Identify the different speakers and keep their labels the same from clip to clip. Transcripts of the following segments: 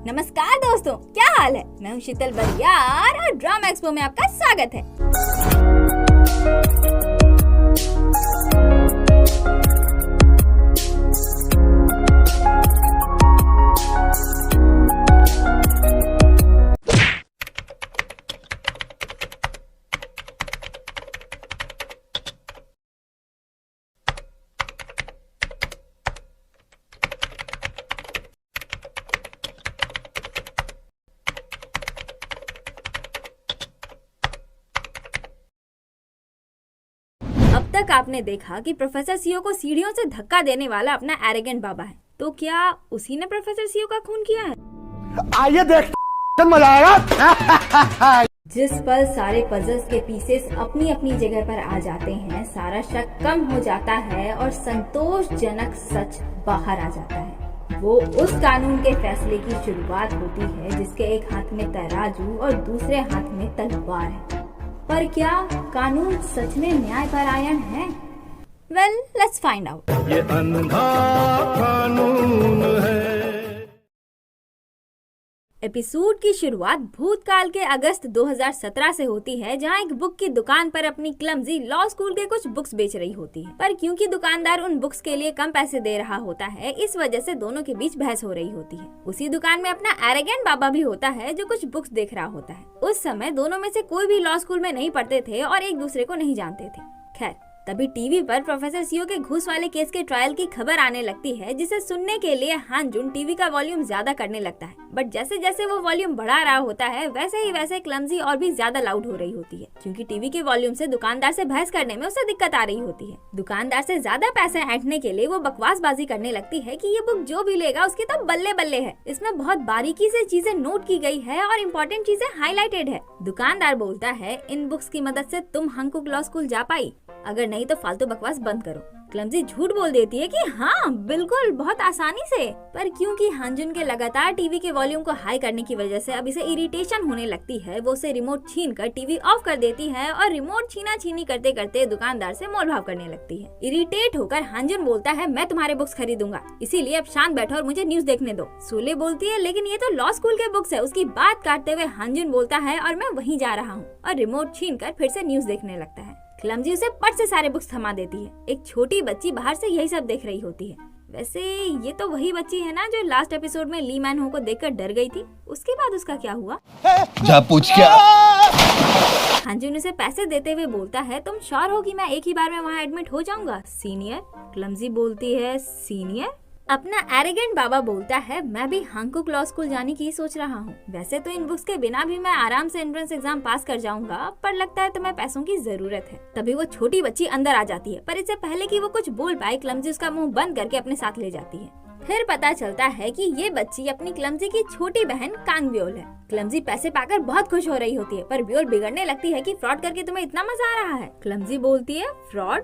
Speaker 1: नमस्कार दोस्तों, क्या हाल है। मैं हूँ शीतल बरियार और ड्रामा एक्सपो में आपका स्वागत है। अब तक आपने देखा कि प्रोफेसर सीओ को सीढ़ियों से धक्का देने वाला अपना एरोगेंट बाबा है, तो क्या उसी ने प्रोफेसर सीओ का खून किया है?
Speaker 2: आइए देखते मजा आएगा।
Speaker 1: जिस पल सारे पजल्स के पीसेस अपनी अपनी जगह पर आ जाते हैं, सारा शक कम हो जाता है और संतोषजनक सच बाहर आ जाता है। वो उस कानून के फैसले की शुरुआत होती है जिसके एक हाथ में तराजू और दूसरे हाथ में तलवार है। पर क्या कानून सच में न्यायपरायण है? Well, let's find out.
Speaker 2: ये अंधा कानून है।
Speaker 1: एपिसोड की शुरुआत भूतकाल के अगस्त 2017 से होती है, जहां एक बुक की दुकान पर अपनी क्लमजी लॉ स्कूल के कुछ बुक्स बेच रही होती है। पर क्योंकि दुकानदार उन बुक्स के लिए कम पैसे दे रहा होता है, इस वजह से दोनों के बीच बहस हो रही होती है। उसी दुकान में अपना एरोगेंट बाबा भी होता है जो कुछ बुक्स देख रहा होता है। उस समय दोनों में से कोई भी लॉ स्कूल में नहीं पढ़ते थे और एक दूसरे को नहीं जानते थे। खैर, तभी टीवी पर प्रोफेसर सीओ के घूस वाले केस के ट्रायल की खबर आने लगती है, जिसे सुनने के लिए हानजुन टीवी का वॉल्यूम ज्यादा करने लगता है। बट जैसे जैसे वो वॉल्यूम बढ़ा रहा होता है, वैसे ही वैसे क्लमजी और भी ज्यादा लाउड हो रही होती है, क्योंकि टीवी के वॉल्यूम से दुकानदार से बहस करने में उसे दिक्कत आ रही होती है। दुकानदार से ज्यादा पैसे ऐंठने के लिए वो बकवासबाजी करने लगती है कि ये बुक जो भी लेगा उसकी तो बल्ले बल्ले है, इसमें बहुत बारीकी से चीजें नोट की गई है और इम्पोर्टेंट चीजें हाईलाइटेड है। दुकानदार बोलता है, इन बुक्स की मदद से तुम हंकुक लॉ स्कूल जा पाई? अगर नहीं तो फालतू बकवास बंद करो। क्लमजी झूठ बोल देती है कि हाँ बिल्कुल, बहुत आसानी से। पर क्योंकि हानजुन के लगातार टीवी के वॉल्यूम को हाई करने की वजह से अब इसे इरिटेशन होने लगती है, वो उसे रिमोट छीन कर टीवी ऑफ कर देती है और रिमोट छीना छीनी करते करते दुकानदार से मोल भाव करने लगती है। इरिटेट होकर हानजुन बोलता है, मैं तुम्हारे बुक्स खरीदूंगा, इसीलिए अब शांत बैठो और मुझे न्यूज देखने दो। सोले बोलती है, लेकिन ये तो लॉ स्कूल के बुक्स है। उसकी बात काटते हुए हानजुन बोलता है, और मैं वहीं जा रहा हूँ, और रिमोट छीन कर फिर से न्यूज देखने लगता है। क्लमजी उसे पट से सारे बुक्स थमा देती है। एक छोटी बच्ची बाहर से यही सब देख रही होती है। वैसे ये तो वही बच्ची है ना जो लास्ट एपिसोड में ली मैन हो को देखकर डर गई थी। उसके बाद उसका क्या हुआ?
Speaker 2: जा पूछ क्या?
Speaker 1: हानजुन उसे पैसे देते हुए बोलता है, तुम श्योर हो कि मैं एक ही बार में वहाँ एडमिट हो जाऊंगा सीनियर? क्लमजी बोलती है, सीनियर? अपना एरोगेंट बाबा बोलता है, मैं भी हांगकुक लॉ स्कूल जाने की सोच रहा हूँ। वैसे तो इन बुक्स के बिना भी मैं आराम से एंट्रेंस एग्जाम पास कर जाऊंगा, पर लगता है तुम्हें पैसों की जरूरत है। तभी वो छोटी बच्ची अंदर आ जाती है, पर इससे पहले कि वो कुछ बोल पाए, क्लमजी उसका मुंह बंद करके अपने साथ ले जाती है। फिर पता चलता है कि ये बच्ची अपनी क्लमजी की छोटी बहन कांग ब्योल है। क्लमजी पैसे पाकर बहुत खुश हो रही होती है, पर ब्योल बिगड़ने लगती है कि फ्रॉड करके तुम्हें इतना मजा आ रहा है। क्लमजी बोलती है, फ्रॉड?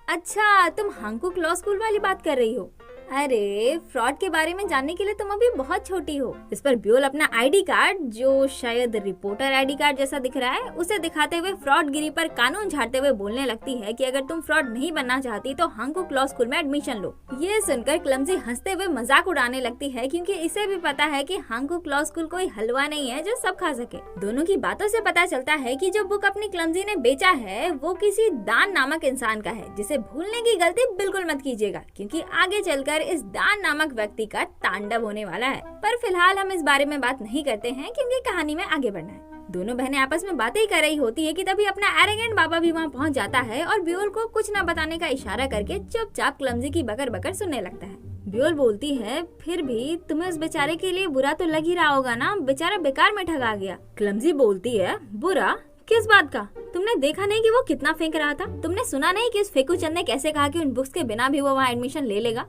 Speaker 1: अच्छा, तुम हांगकुक लॉ स्कूल वाली बात कर रही हो। अरे, फ्रॉड के बारे में जानने के लिए तुम अभी बहुत छोटी हो। इस पर ब्योल अपना आईडी कार्ड, जो शायद रिपोर्टर आईडी कार्ड जैसा दिख रहा है, उसे दिखाते हुए फ्रॉड गिरी पर कानून झाड़ते हुए बोलने लगती है कि अगर तुम फ्रॉड नहीं बनना चाहती तो हांगकुक लॉ स्कूल में एडमिशन लो। ये सुनकर क्लमजी हंसते हुए मजाक उड़ाने लगती है, क्योंकि इसे भी पता है कि हांगकुक लॉ स्कूल कोई हलवा नहीं है जो सब खा सके। दोनों की बातों से पता चलता है कि जो बुक अपनी क्लमजी ने बेचा है वो किसी दान नामक इंसान का है, जिसे भूलने की गलती बिल्कुल मत कीजिएगा, क्योंकि आगे चलकर इस दान नामक व्यक्ति का तांडव होने वाला है। पर फिलहाल हम इस बारे में बात नहीं करते हैं, क्योंकि कहानी में आगे बढ़ना है। दोनों बहनें आपस में बातें कर रही होती है कि तभी अपना एरोगेंट बाबा भी वहाँ पहुँच जाता है और ब्योल को कुछ न बताने का इशारा करके चुपचाप क्लमजी की बकर बकर सुनने लगता है। ब्योल बोलती है, फिर भी तुम्हें उस बेचारे के लिए बुरा तो लग ही रहा होगा ना, बेचारा बेकार में ठगा गया। क्लमजी बोलती है, बुरा? किस बात का? तुमने देखा नहीं कि वो कितना फेंक रहा था? तुमने सुना नहीं कि उस फेकू चंद ने कैसे कहा कि उन बुक्स के बिना भी वो वहाँ एडमिशन ले लेगा?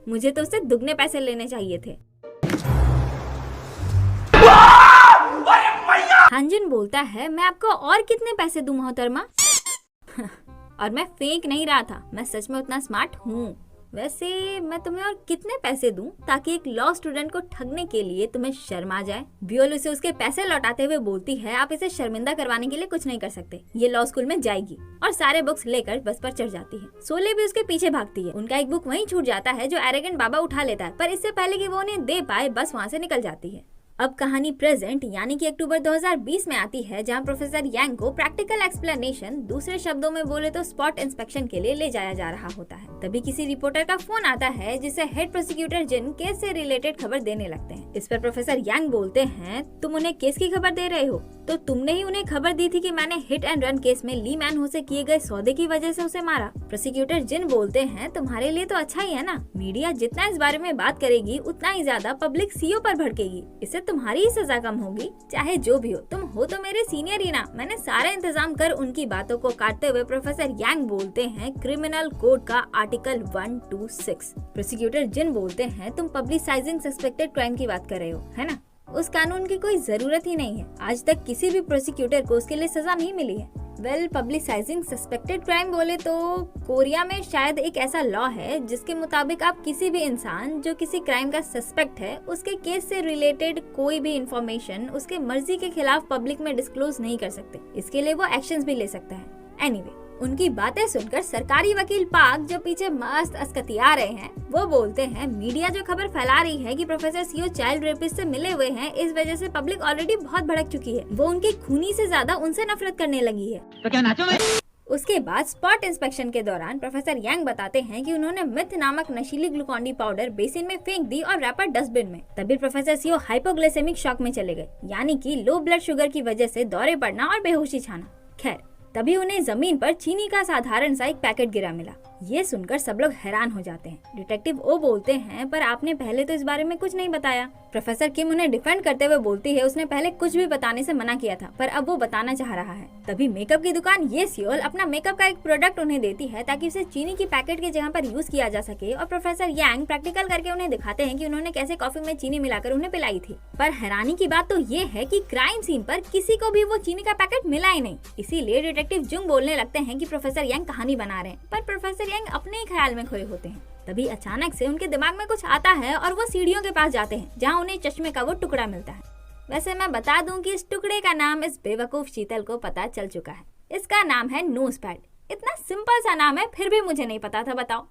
Speaker 1: मुझे तो उससे दुगने पैसे लेने चाहिए थे। हानजुन बोलता है, मैं आपको और कितने पैसे दूं मोहतरमा? और मैं फेंक नहीं रहा था, मैं सच में उतना स्मार्ट हूँ। वैसे मैं तुम्हें और कितने पैसे दूं ताकि एक लॉ स्टूडेंट को ठगने के लिए तुम्हें शर्म आ जाए? ब्यूल उसे उसके पैसे लौटाते हुए बोलती है, आप इसे शर्मिंदा करवाने के लिए कुछ नहीं कर सकते, ये लॉ स्कूल में जाएगी। और सारे बुक्स लेकर बस पर चढ़ जाती है। सोले भी उसके पीछे भागती है। उनका एक बुक वहीं छूट जाता है जो एरोगेंट बाबा उठा लेता है, पर इससे पहले कि वो उन्हें दे पाए बस वहाँ से निकल जाती है। अब कहानी प्रेजेंट यानी कि अक्टूबर 2020 में आती है, जहां प्रोफेसर यांग को प्रैक्टिकल एक्सप्लेनेशन, दूसरे शब्दों में बोले तो स्पॉट इंस्पेक्शन के लिए ले जाया जा रहा होता है। तभी किसी रिपोर्टर का फोन आता है जिसे हेड प्रोसिक्यूटर जिन केस से रिलेटेड खबर देने लगते हैं। इस पर प्रोफेसर यांग बोलते हैं, तुम उन्हें केस की खबर दे रहे हो? तो तुमने ही उन्हें खबर दी थी कि मैंने हिट एंड रन केस में ली मैन हो से किए गए सौदे की वजह से उसे मारा। प्रोसिक्यूटर जिन बोलते हैं, तुम्हारे लिए तो अच्छा ही है ना, मीडिया जितना इस बारे में बात करेगी उतना ही ज्यादा पब्लिक सीओ पर भड़केगी, इससे तुम्हारी ही सजा कम होगी। चाहे जो भी हो, तुम हो तो मेरे सीनियर ही ना, मैंने सारे इंतजाम कर। उनकी बातों को काटते हुए प्रोफेसर यांग बोलते हैं, क्रिमिनल कोड का आर्टिकल 126। प्रोसिक्यूटर जिन बोलते हैं, तुम पब्लिसाइजिंग सस्पेक्टेड क्राइम की बात कर रहे हो, है ना? उस कानून की कोई जरूरत ही नहीं है। आज तक किसी भी प्रोसिक्यूटर को उसके लिए सजा नहीं मिली है। वेल, पब्लिसाइजिंग सस्पेक्टेड क्राइम बोले तो कोरिया में शायद एक ऐसा लॉ है जिसके मुताबिक आप किसी भी इंसान जो किसी क्राइम का सस्पेक्ट है, उसके केस से रिलेटेड कोई भी इंफॉर्मेशन उसके मर्जी के खिलाफ पब्लिक में डिस्क्लोज नहीं कर सकते। इसके लिए वो एक्शंस भी ले सकता है। एनीवे, उनकी बातें सुनकर सरकारी वकील पाक जो पीछे मस्त अस्कतिया रहे हैं, वो बोलते हैं, मीडिया जो खबर फैला रही है कि प्रोफेसर सीओ चाइल्ड रेपिस्ट से मिले हुए हैं, इस वजह से पब्लिक ऑलरेडी बहुत भड़क चुकी है। वो उनकी खूनी से ज्यादा उनसे नफरत करने लगी है। तो क्या नाचो मैं? उसके बाद स्पॉट इंस्पेक्शन के दौरान प्रोफेसर यांग बताते हैं कि उन्होंने मिथ नामक नशीली ग्लूकॉन डी पाउडर बेसिन में फेंक दी और रैपर डस्टबिन में। तभी प्रोफेसर सीओ हाइपोग्लाइसेमिक शॉक में चले गए, यानी कि लो ब्लड शुगर की वजह से दौरे पड़ना और बेहोशी छाना। खैर, तभी उन्हें जमीन पर चीनी का साधारण सा एक पैकेट गिरा मिला। ये सुनकर सब लोग हैरान हो जाते हैं। डिटेक्टिव ओ बोलते हैं, पर आपने पहले तो इस बारे में कुछ नहीं बताया। प्रोफेसर किम उन्हें डिफेंड करते हुए बोलती है, उसने पहले कुछ भी बताने से मना किया था, पर अब वो बताना चाह रहा है। तभी मेकअप की दुकान ये सियोल अपना मेकअप का एक प्रोडक्ट उन्हें देती है ताकि उसे चीनी की पैकेट की जगह पर यूज किया जा सके। और प्रोफेसर यांग प्रैक्टिकल करके उन्हें दिखाते हैं कि उन्होंने कैसे कॉफी में चीनी मिलाकर उन्हें पिलाई थी। पर हैरानी की बात तो ये है कि क्राइम सीन पर किसी को भी वो चीनी का पैकेट मिला ही नहीं। इसीलिए डिटेक्टिव जुंग बोलने लगते हैं कि प्रोफेसर यांग कहानी बना रहे हैं, पर प्रोफेसर यांग अपने ही ख्याल में खोए होते हैं। तभी अचानक से उनके दिमाग में कुछ आता है और वो सीढ़ियों के पास जाते हैं जहाँ उन्हें चश्मे का वो टुकड़ा मिलता है। वैसे मैं बता दूं कि इस टुकड़े का नाम इस बेवकूफ शीतल को पता चल चुका है। इसका नाम है नोज पैड। इतना सिंपल सा नाम है, फिर भी मुझे नहीं पता था। बताओ,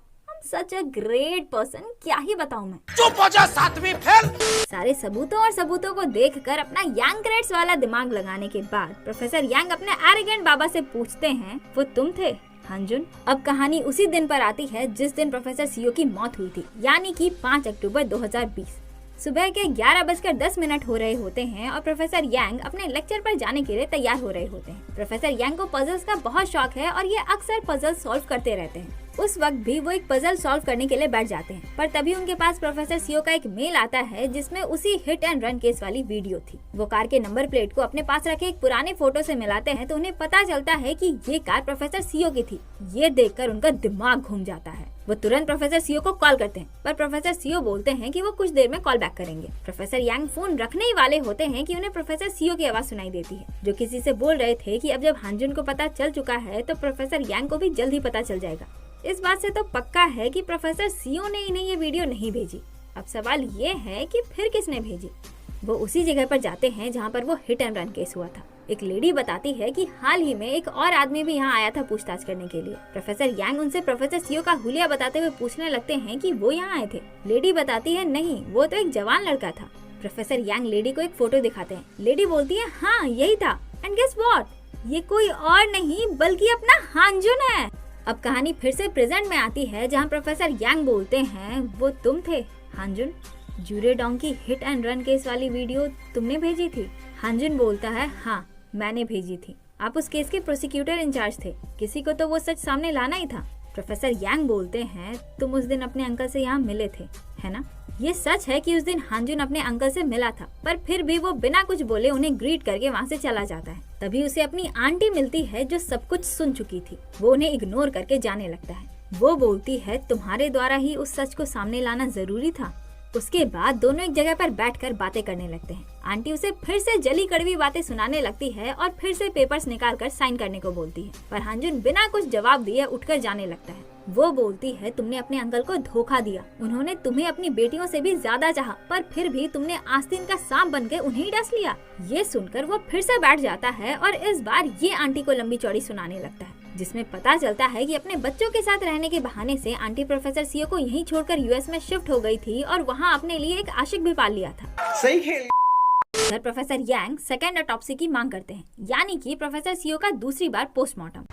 Speaker 1: सच अ ग्रेट पर्सन, क्या ही बताऊं मैं।
Speaker 2: चुप हो जा, 7वीं फेल।
Speaker 1: सारे सबूतों को देखकर अपना यांग ग्रेड्स वाला दिमाग लगाने के बाद प्रोफेसर यांग अपने एरोगेंट बाबा से पूछते हैं, वो तुम थे हांजुन? अब कहानी उसी दिन पर आती है जिस दिन प्रोफेसर सीओ की मौत हुई थी, यानी कि 5 अक्टूबर 2020। सुबह के 11:10 हो रहे होते हैं और प्रोफेसर यांग अपने लेक्चर पर जाने के लिए तैयार हो रहे होते हैं। प्रोफेसर यांग को पजल्स का बहुत शौक है और ये अक्सर पजल सॉल्व करते रहते हैं। उस वक्त भी वो एक पजल सॉल्व करने के लिए बैठ जाते हैं, पर तभी उनके पास प्रोफेसर सीओ का एक मेल आता है जिसमें उसी हिट एंड रन केस वाली वीडियो थी। वो कार के नंबर प्लेट को अपने पास रखे एक पुराने फोटो से मिलाते हैं तो उन्हें पता चलता है कि ये कार प्रोफेसर सीओ की थी। ये देखकर उनका दिमाग घूम जाता है। वो तुरंत प्रोफेसर सीओ को कॉल करते हैं, पर प्रोफेसर सीओ बोलते हैं कि वो कुछ देर में कॉल बैक करेंगे। प्रोफेसर यांग फोन रखने ही वाले होते हैं कि उन्हें प्रोफेसर सीओ की आवाज सुनाई देती है, जो किसी से बोल रहे थे कि अब जब हांजुन को पता चल चुका है तो प्रोफेसर यांग को भी जल्द ही पता चल जाएगा। इस बात से तो पक्का है कि प्रोफेसर सीओ ने इन्हें ये वीडियो नहीं भेजी। अब सवाल ये है कि फिर किसने भेजी? वो उसी जगह पर जाते हैं जहाँ पर वो हिट एंड रन केस हुआ था। एक लेडी बताती है कि हाल ही में एक और आदमी भी यहाँ आया था पूछताछ करने के लिए। प्रोफेसर यांग उनसे प्रोफेसर सीओ का हुलिया बताते हुए पूछने लगते हैं कि वो यहाँ आए थे। लेडी बताती है, नहीं, वो तो एक जवान लड़का था। प्रोफेसर यांग लेडी को एक फोटो दिखाते हैं। लेडी बोलती है, हाँ यही था, एंड गेस व्हाट, ये कोई और नहीं बल्कि अपना हांजुन है। अब कहानी फिर से प्रेजेंट में आती है जहाँ प्रोफेसर यांग बोलते हैं, वो तुम थे हांजुन? जूरेडोंग की हिट एंड रन केस वाली वीडियो तुमने भेजी थी? हांजुन बोलता है, हाँ मैंने भेजी थी। आप उस केस के प्रोसिक्यूटर इंचार्ज थे, किसी को तो वो सच सामने लाना ही था। प्रोफेसर यांग बोलते हैं, तुम उस दिन अपने अंकल से यहाँ मिले थे, है ना? ये सच है कि उस दिन हांजुन अपने अंकल से मिला था, पर फिर भी वो बिना कुछ बोले उन्हें ग्रीट करके वहाँ से चला जाता है। तभी उसे अपनी आंटी मिलती है जो सब कुछ सुन चुकी थी। वो उन्हें इग्नोर करके जाने लगता है। वो बोलती है, तुम्हारे द्वारा ही उस सच को सामने लाना जरूरी था। उसके बाद दोनों एक जगह पर बैठकर बातें करने लगते हैं। आंटी उसे फिर से जली कड़वी बातें सुनाने लगती है और फिर से पेपर्स निकालकर साइन करने को बोलती है, पर हांजुन बिना कुछ जवाब दिए उठकर जाने लगता है। वो बोलती है तुमने अपने अंकल को धोखा दिया, उन्होंने तुम्हें अपनी बेटियों से भी ज्यादा चाहा, पर फिर भी तुमने आस्तीन का सांप बनके उन्हें डस लिया। ये सुनकर वो फिर से बैठ जाता है और इस बार ये आंटी को लंबी चौड़ी सुनाने लगता है, जिसमें पता चलता है कि अपने बच्चों के साथ रहने के बहाने से आंटी प्रोफेसर सीओ को यहीं छोड़कर यूएस में शिफ्ट हो गई थी और वहाँ अपने लिए एक आशिक भी पाल लिया था।
Speaker 2: सही खेल।
Speaker 1: उधर प्रोफेसर यांग सेकेंड ऑटोप्सी की मांग करते हैं, यानी कि प्रोफेसर सीओ का दूसरी बार पोस्टमार्टम।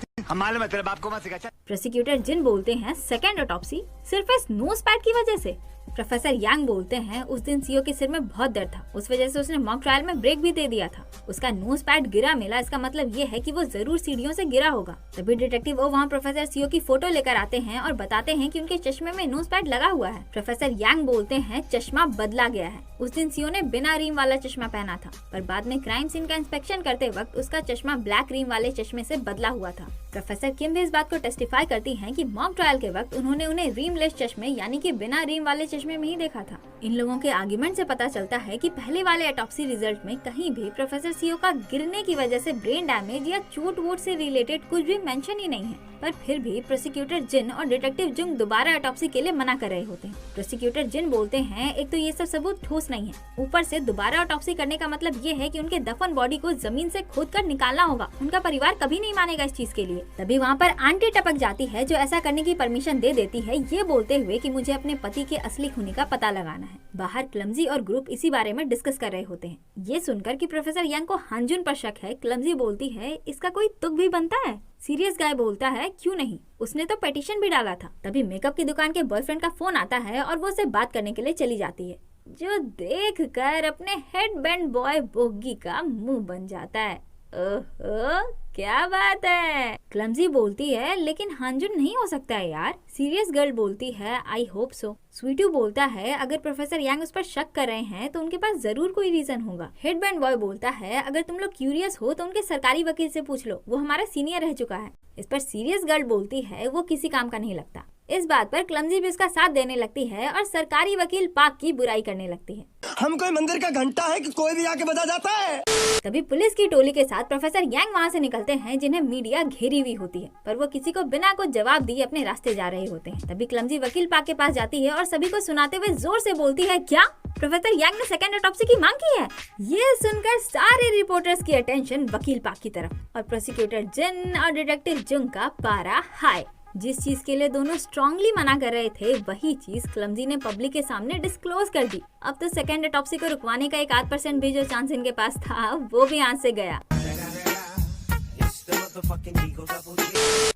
Speaker 1: प्रोसिक्यूटर जिन बोलते हैं सेकेंड ऑटोप्सी सिर्फ इस नोज पैड की वजह से। प्रोफेसर यांग बोलते हैं उस दिन सीओ के सिर में बहुत दर्द था, उस वजह से उसने मॉक ट्रायल में ब्रेक भी दे दिया था। उसका नोज पैड गिरा मिला, इसका मतलब ये है कि वो जरूर सीढ़ियों से गिरा होगा। तभी डिटेक्टिव वो वहाँ प्रोफेसर सीओ की फोटो लेकर आते हैं और बताते हैं कि उनके चश्मे में नोज पैड लगा हुआ है। प्रोफेसर यांग बोलते हैं चश्मा बदला गया है, उस दिन सीओ ने बिना रीम वाला चश्मा पहना था, पर बाद में क्राइम सीन का इंस्पेक्शन करते वक्त उसका चश्मा ब्लैक रीम वाले चश्मे से बदला हुआ था। प्रोफेसर किम भी इस बात को टेस्टिफाई करती हैं कि मॉक ट्रायल के वक्त उन्होंने उन्हें रीमलेस चश्मे यानी कि बिना रीम वाले चश्मे में ही देखा था। इन लोगों के आर्ग्यूमेंट से पता चलता है कि पहले वाले ऑटोप्सी रिजल्ट में कहीं भी प्रोफेसर सीओ का गिरने की वजह से ब्रेन डैमेज या चोट वोट से रिलेटेड कुछ भी मेंशन ही नहीं है। पर फिर भी प्रोसिक्यूटर जिन और डिटेक्टिव जुंग दोबारा ऑटोप्सी के लिए मना कर रहे होते हैं। प्रोसिक्यूटर जिन बोलते हैं एक तो ये सब सबूत ठोस नहीं है, ऊपर से दोबारा ऑटोप्सी करने का मतलब ये है कि उनके दफन बॉडी को जमीन से खोद कर निकालना होगा। उनका परिवार कभी नहीं मानेगा इस चीज के लिए। तभी वहाँ पर आंटी टपक जाती है जो ऐसा करने की परमिशन दे देती है, ये बोलते हुए कि मुझे अपने पति के असली खूनी का पता लगाना है। बाहर क्लमजी और ग्रुप इसी बारे में डिस्कस कर रहे होते हैं। ये सुनकर कि प्रोफेसर यांग को हांजुन पर शक है, क्लमजी बोलती है इसका कोई तुक भी बनता है। सीरियस गाय बोलता है क्यों नहीं, उसने तो पिटीशन भी डाला था। तभी मेकअप की दुकान के बॉयफ्रेंड का फोन आता है और वो उसे बात करने के लिए चली जाती है, जो देखकर अपने हेडबैंड बॉय बोगी का मुंह बन जाता है। ओहो क्या बात है, क्लमजी बोलती है लेकिन हांजुन नहीं हो सकता है यार। सीरियस गर्ल बोलती है आई होप सो। स्वीटू बोलता है अगर प्रोफेसर यांग उस पर शक कर रहे हैं तो उनके पास जरूर कोई रीजन होगा। हेडबैंड बॉय बोलता है अगर तुम लोग क्यूरियस हो तो उनके सरकारी वकील से पूछ लो, वो हमारा सीनियर रह चुका है। इस पर सीरियस गर्ल बोलती है वो किसी काम का नहीं लगता। इस बात पर क्लमजी भी उसका साथ देने लगती है और सरकारी वकील पाक की बुराई करने लगती है।
Speaker 2: हम कोई मंदिर का घंटा है कि कोई भी आके बजा जाता है।
Speaker 1: तभी पुलिस की टोली के साथ प्रोफेसर यांग वहाँ से निकलते हैं, जिन्हें मीडिया घेरी हुई होती है, पर वो किसी को बिना कुछ जवाब दिए अपने रास्ते जा रहे होते हैं। तभी क्लमजी वकील पाक के पास जाती है और सभी को सुनाते हुए जोर से बोलती है क्या प्रोफेसर यांग ने सेकेंड ऑटोप्सी की मांग की है। ये सुनकर सारे रिपोर्टर्स की अटेंशन वकील पाक की तरफ और प्रोसिक्यूटर जिन और डिटेक्टिव जुंग का पारा हाई। जिस चीज के लिए दोनों स्ट्रांगली मना कर रहे थे वही चीज क्लमजी ने पब्लिक के सामने डिस्क्लोज कर दी। अब तो सेकेंड ऑटोप्सी को रुकवाने का 1% भी जो चांस इनके पास था वो भी हाथ से गया।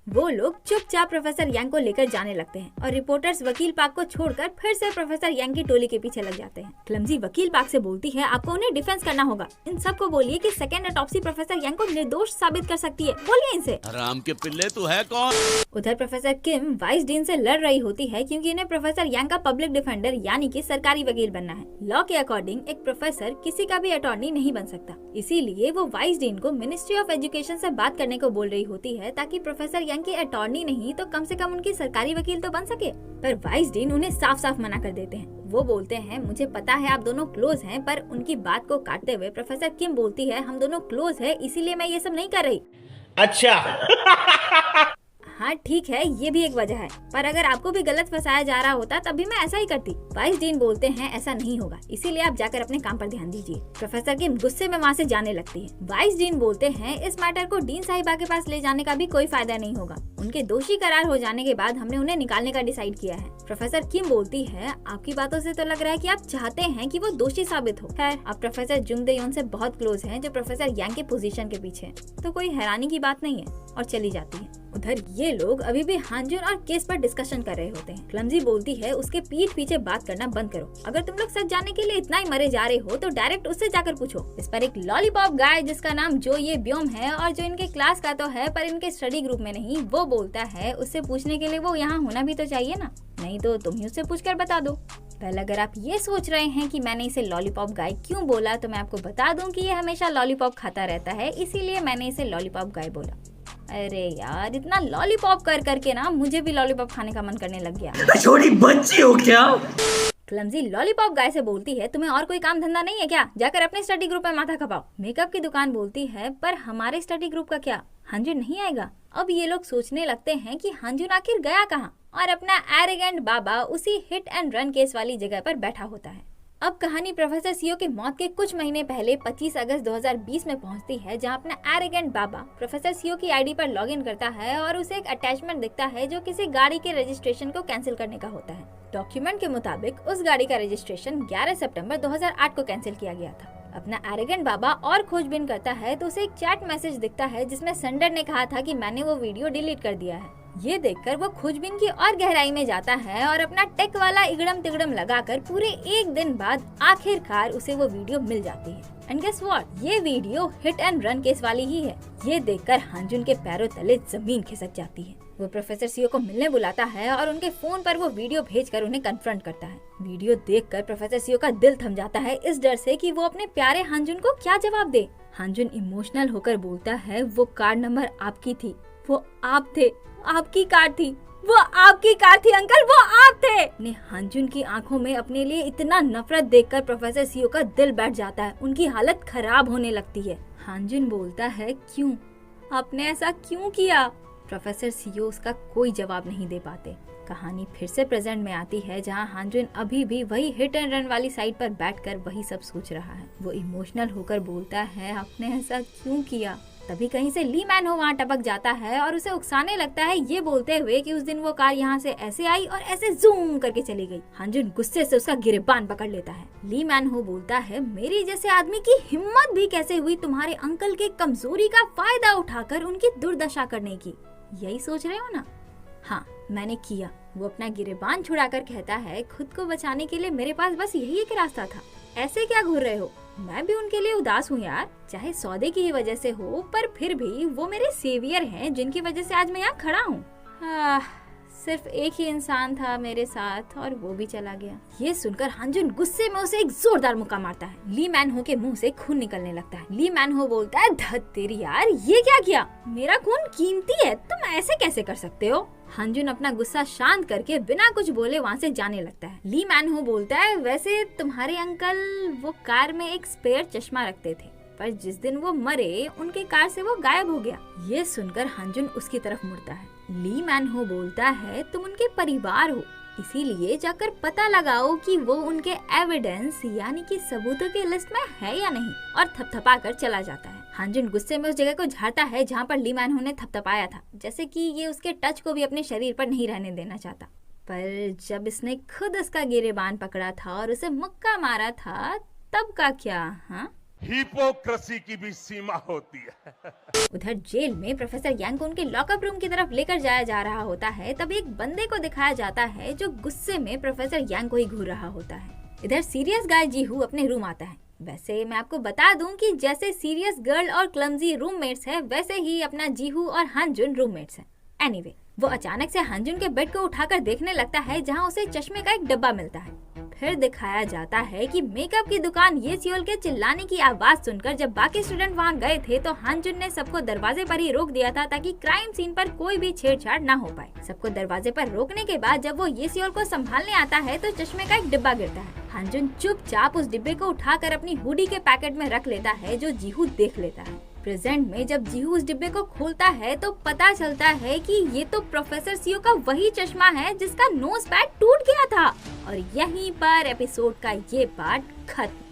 Speaker 1: वो लोग चुपचाप प्रोफेसर यांग को लेकर जाने लगते हैं और रिपोर्टर्स वकील पाक को छोड़कर फिर से प्रोफेसर यांग की टोली के पीछे लग जाते हैं। क्लमजी वकील पाक से बोलती है आपको उन्हें डिफेंस करना होगा, इन सबको बोलिए कि सेकेंड ऑटोप्सी प्रोफेसर यांग को निर्दोष साबित कर सकती है, बोलिए इनसे।
Speaker 3: राम के पिल्ले तू है कौन?
Speaker 1: उधर प्रोफेसर किम वाइस डीन से लड़ रही होती है क्योंकि इन्हें प्रोफेसर यांग का पब्लिक डिफेंडर यानी कि सरकारी वकील बनना है। लॉ के अकॉर्डिंग एक प्रोफेसर किसी का भी अटॉर्नी नहीं बन सकता, इसीलिए वो वाइस डीन को मिनिस्ट्री ऑफ एजुकेशन से बात करने को बोल रही होती है ताकि प्रोफेसर यांग की अटॉर्नी नहीं तो कम से कम उनकी सरकारी वकील तो बन सके। पर वाइस डीन उन्हें साफ साफ मना कर देते हैं। वो बोलते हैं मुझे पता है आप दोनों क्लोज हैं, पर उनकी बात को काटते हुए प्रोफेसर किम बोलती है हम दोनों क्लोज है इसीलिए मैं ये सब नहीं कर रही।
Speaker 2: अच्छा
Speaker 1: हाँ ठीक है, ये भी एक वजह है, पर अगर आपको भी गलत फंसाया जा रहा होता तब भी मैं ऐसा ही करती। वाइस डीन बोलते हैं ऐसा नहीं होगा, इसीलिए आप जाकर अपने काम पर ध्यान दीजिए। प्रोफेसर किम गुस्से में वहाँ से जाने लगती है। वाइस डीन बोलते हैं इस मैटर को डीन साहिबा के पास ले जाने का भी कोई फायदा नहीं होगा, उनके दोषी करार हो जाने के बाद हमने उन्हें निकालने का डिसाइड किया है। प्रोफेसर किम बोलती है आपकी बातों से तो लग रहा है कि आप चाहते हैं कि वो दोषी साबित हो। खैर आप प्रोफेसर जुंग दे-योन से बहुत क्लोज हैं जो प्रोफेसर यांग के पोजीशन के पीछे है, तो कोई हैरानी की बात नहीं है और चली जाती है। उधर ये लोग अभी भी हांजुन और केस पर डिस्कशन कर रहे होते हैं। क्लमजी बोलती है उसके पीठ पीछे बात करना बंद करो, अगर तुम लोग सच जानने के लिए इतना ही मरे जा रहे हो तो डायरेक्ट उससे जाकर पूछो। इस पर एक लॉलीपॉप गाय जिसका नाम जो ये ब्योम है और जो इनके क्लास का तो है पर इनके स्टडी ग्रुप में नहीं, वो बोलता है उससे पूछने के लिए वो यहाँ होना भी तो चाहिए ना, नहीं तो तुम ही उससे पूछकर बता दो। पहले अगर आप ये सोच रहे हैं कि मैंने इसे लॉलीपॉप गाय क्यों बोला तो मैं आपको बता दूं कि ये हमेशा लॉलीपॉप खाता रहता है, इसीलिए मैंने इसे लॉलीपॉप गाय बोला। अरे यार इतना लॉलीपॉप कर करके ना मुझे भी लॉलीपॉप खाने का मन करने लग गया।
Speaker 2: छोटी बच्ची हो क्या?
Speaker 1: क्लमजी लॉलीपॉप गाय से बोलती है तुम्हें और कोई काम धंधा नहीं है क्या, जाकर अपने स्टडी ग्रुप में माथा खपाओ। मेकअप की दुकान बोलती है पर हमारे स्टडी ग्रुप का क्या, हांजुन नहीं आएगा। अब ये लोग सोचने लगते हैं कि हांजुन आखिर गया कहाँ और अपना एरोगेंट बाबा उसी हिट एंड रन केस वाली जगह पर बैठा होता है। अब कहानी प्रोफेसर सीओ के मौत के कुछ महीने पहले 25 अगस्त 2020 में पहुंचती है, जहां अपना एरोगेंट बाबा प्रोफेसर सीओ की आईडी पर लॉगिन करता है और उसे एक अटैचमेंट दिखता है जो किसी गाड़ी के रजिस्ट्रेशन को कैंसिल करने का होता है। डॉक्यूमेंट के मुताबिक उस गाड़ी का रजिस्ट्रेशन 11 सितंबर 2008 को कैंसिल किया गया था। अपना एरोगेंट बाबा और खोजबीन करता है तो उसे एक चैट मैसेज दिखता है जिसमें सेंडर ने कहा था कि मैंने वो वीडियो डिलीट कर दिया है। ये देखकर वो खोजबीन की और गहराई में जाता है और अपना टेक वाला इगड़म तिगड़म लगाकर पूरे एक दिन बाद आखिरकार उसे वो वीडियो मिल जाती है। एंड गेस व्हाट, ये video hit and run case वाली ही है। ये देखकर हांजुन के पैरों तले जमीन खिसक जाती है। वो प्रोफेसर सीओ को मिलने बुलाता है और उनके फोन पर वो वीडियो भेजकर उन्हें कन्फ्रंट करता है। वीडियो देखकर प्रोफेसर सीओ का दिल थम जाता है इस डर से कि वो अपने प्यारे हांजुन को क्या जवाब दे। हांजुन इमोशनल होकर बोलता है, वो कार नंबर आपकी थी, वो आप थे, आपकी कार थी, वो आपकी कार थी अंकल, वो आप थे। ने हांजुन की आंखों में अपने लिए इतना नफरत देखकर प्रोफेसर सीओ का दिल बैठ जाता है। उनकी हालत खराब होने लगती है। हांजुन बोलता है, क्यों, आपने ऐसा क्यों किया? प्रोफेसर सीओ उसका कोई जवाब नहीं दे पाते। कहानी फिर से प्रेजेंट में आती है, जहां हांजुन अभी भी वही हिट एंड रन वाली साइड पर बैठकर वही सब सोच रहा है। वो इमोशनल होकर बोलता है, आपने ऐसा क्यों किया? तभी कहीं से ली मैन हो वहाँ टपक जाता है और उसे उकसाने लगता है, ये बोलते हुए कि उस दिन वो कार यहाँ से ऐसे आई और ऐसे जूम करके चली गई। हांजुन गुस्से से उसका गिरेबान पकड़ लेता है। ली मैन हो बोलता है, मेरी जैसे आदमी की हिम्मत भी कैसे हुई तुम्हारे अंकल के कमजोरी का फायदा उठाकर उनकी दुर्दशा करने की? यही सोच रहे हो ना? हाँ, मैंने किया। वो अपना गिरेबान छुड़ाकर कहता है, खुद को बचाने के लिए मेरे पास बस यही एक रास्ता था। ऐसे क्या घूर रहे हो? मैं भी उनके लिए उदास हूँ यार, चाहे सौदे की ही वजह से हो, पर फिर भी वो मेरे सेवियर हैं जिनकी वजह से आज मैं यहाँ खड़ा हूँ। सिर्फ एक ही इंसान था मेरे साथ और वो भी चला गया। ये सुनकर हांजुन गुस्से में उसे एक जोरदार मुक्का मारता है। ली मैन हो के मुंह से खून निकलने लगता है। ली मैन हो बोलता है, धत तेरी यार, ये क्या किया? मेरा खून कीमती है, तुम ऐसे कैसे कर सकते हो? हांजुन अपना गुस्सा शांत करके बिना कुछ बोले वहाँ से जाने लगता है। ली मैन हो बोलता है, वैसे तुम्हारे अंकल वो कार में एक स्पेयर चश्मा रखते थे, पर जिस दिन वो मरे उनके कार से वो गायब हो गया। ये सुनकर हांजुन उसकी तरफ मुड़ता है। ली मैन हो बोलता है, तुम उनके परिवार हो, इसीलिए जाकर पता लगाओ कि वो उनके एविडेंस यानी कि सबूतों के लिस्ट में है या नहीं, और थपथपा कर चला जाता है। हांजुन गुस्से में उस जगह को झाड़ता है जहाँ पर ली मैन हो ने थपथपाया था, जैसे कि ये उसके टच को भी अपने शरीर पर नहीं रहने देना चाहता। पर जब इसने खुद उसका गिरेबान पकड़ा था और उसे मुक्का मारा था, तब का क्या? हाँ,
Speaker 4: हिपोक्रेसी की भी सीमा होती है।
Speaker 1: उधर जेल में प्रोफेसर यांग को उनके लॉकअप रूम की तरफ लेकर जाया जा रहा होता है। तभी एक बंदे को दिखाया जाता है जो गुस्से में प्रोफेसर यांग को ही घूर रहा होता है। इधर सीरियस गाय जीहू अपने रूम आता है। वैसे मैं आपको बता दूं कि जैसे सीरियस गर्ल और क्लमजी रूममेट्स हैं, वैसे ही अपना जीहू और हांजुन रूममेट्स हैं। एनीवे, वो अचानक से हांजुन के बेड को उठाकर देखने लगता है जहां उसे चश्मे का एक डब्बा मिलता है। फिर दिखाया जाता है कि मेकअप की दुकान ये सियोल के चिल्लाने की आवाज सुनकर जब बाकी स्टूडेंट वहाँ गए थे तो हांजुन ने सबको दरवाजे पर ही रोक दिया था ताकि क्राइम सीन पर कोई भी छेड़छाड़ ना हो पाए। सबको दरवाजे पर रोकने के बाद जब वो ये सियोल को संभालने आता है तो चश्मे का एक डिब्बा गिरता है। हांजुन चुपचाप उस डिब्बे को उठाकर अपनी हुडी के पैकेट में रख लेता है, जो जीहू देख लेता है। प्रेजेंट में जब जीहू उस डिब्बे को खोलता है तो पता चलता है कि ये तो प्रोफेसर सीओ का वही चश्मा है जिसका नोज पैड टूट गया था। और यहीं पर एपिसोड का ये पार्ट खत्म।